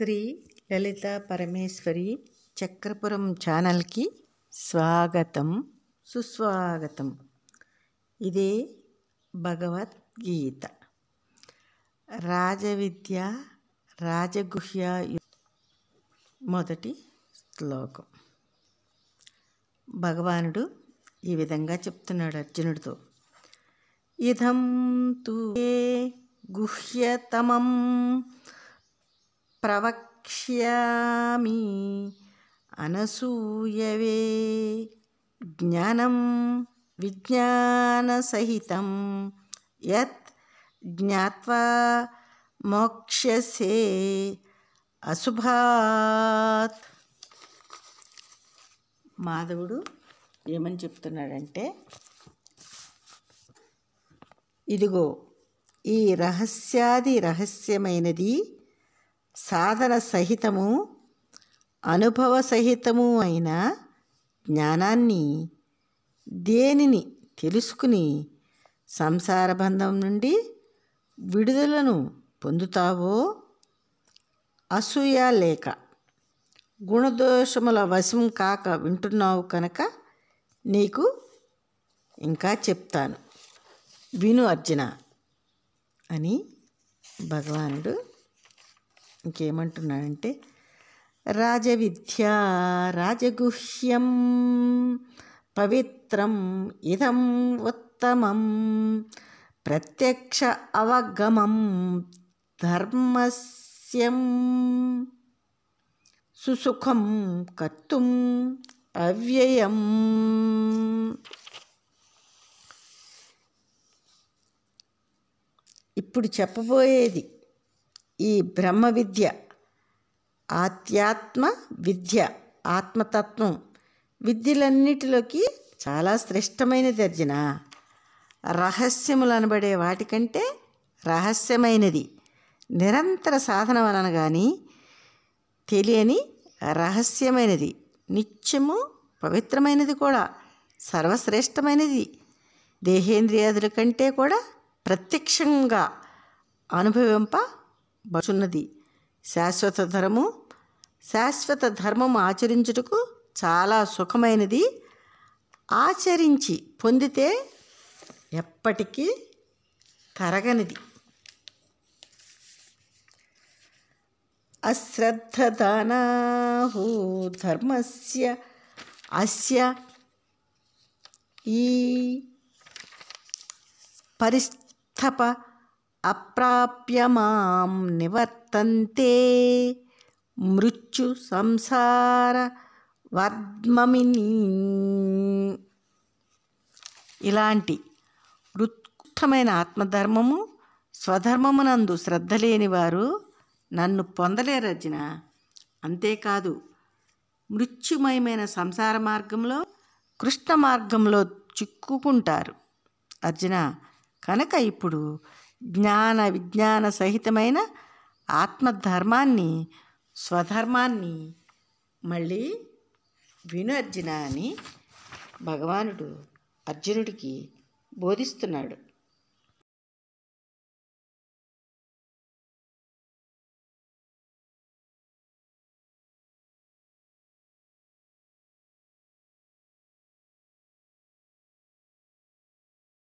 శ్రీ లలిత పరమేశ్వరి చక్రపురం ఛానల్కి స్వాగతం సుస్వాగతం. ఇదే భగవద్గీత రాజవిద్య రాజగుహ్య మొదటి శ్లోకం. భగవానుడు ఈ విధంగా చెప్తున్నాడు అర్జునుడితో, ఇదం తు గుహ్యతమం ప్రవక్ష్యామి అనసూయవే జ్ఞానం విజ్ఞానసహితం యత్ జ్ఞాత్వా మోక్ష్యసే అశుభాత్. మాధవుడు ఏమని చెప్తున్నాడంటే, ఇదిగో ఈ రహస్యాది రహస్యమైనది సాధన సహితము అనుభవ సహితము అయిన జ్ఞానాన్ని దేనిని తెలుసుకుని సంసార బంధం నుండి విడుదలను పొందుతావో, అసూయ లేక గుణదోషముల వశం కాక వింటున్నావు కనుక నీకు ఇంకా చెప్తాను, విను అర్జున అని భగవానుడు ఇంకేమంటున్నాడంటే, రాజవిద్య రాజగుహ్యం పవిత్రం ఇదం ఉత్తమం ప్రత్యక్ష అవగమం ధర్మస్యం సుసుఖం కర్తుం అవ్యయం. ఇప్పుడు చెప్పబోయేది ఈ బ్రహ్మ విద్య, ఆధ్యాత్మ విద్య, ఆత్మతత్వం విద్యలన్నిటిలోకి చాలా శ్రేష్టమైనది అర్జున. రహస్యములు అనబడే వాటికంటే రహస్యమైనది, నిరంతర సాధన వలన కానీ తెలియని రహస్యమైనది, నిత్యము పవిత్రమైనది కూడా, సర్వశ్రేష్టమైనది, దేహేంద్రియాదుల కంటే కూడా ప్రత్యక్షంగా అనుభవింపబడుచున్నది. శాశ్వత ధర్మము ఆచరించుటకు చాలా సుఖమైనది, ఆచరించి పొందితే ఎప్పటికీ తరగనిది. అశ్రద్ధదానాహు ధర్మస్య అస్య ఈ పరిస్థప అప్రాప్య మాం నివర్తంతే మృత్యు సంసార వర్ధమిని. ఇలాంటి ఉత్కృష్టమైన ఆత్మధర్మము స్వధర్మమునందు శ్రద్ధ లేని వారు నన్ను పొందలేరు అర్జున. అంతేకాదు మృత్యుమయమైన సంసార మార్గంలో కృష్ణ మార్గంలో చిక్కుకుంటారు అర్జున. కనుక ఇప్పుడు జ్ఞాన విజ్ఞాన సహితమైన ఆత్మధర్మాన్ని స్వధర్మాన్ని మళ్ళీ విను అర్జున అని భగవానుడు అర్జునుడికి బోధిస్తున్నాడు.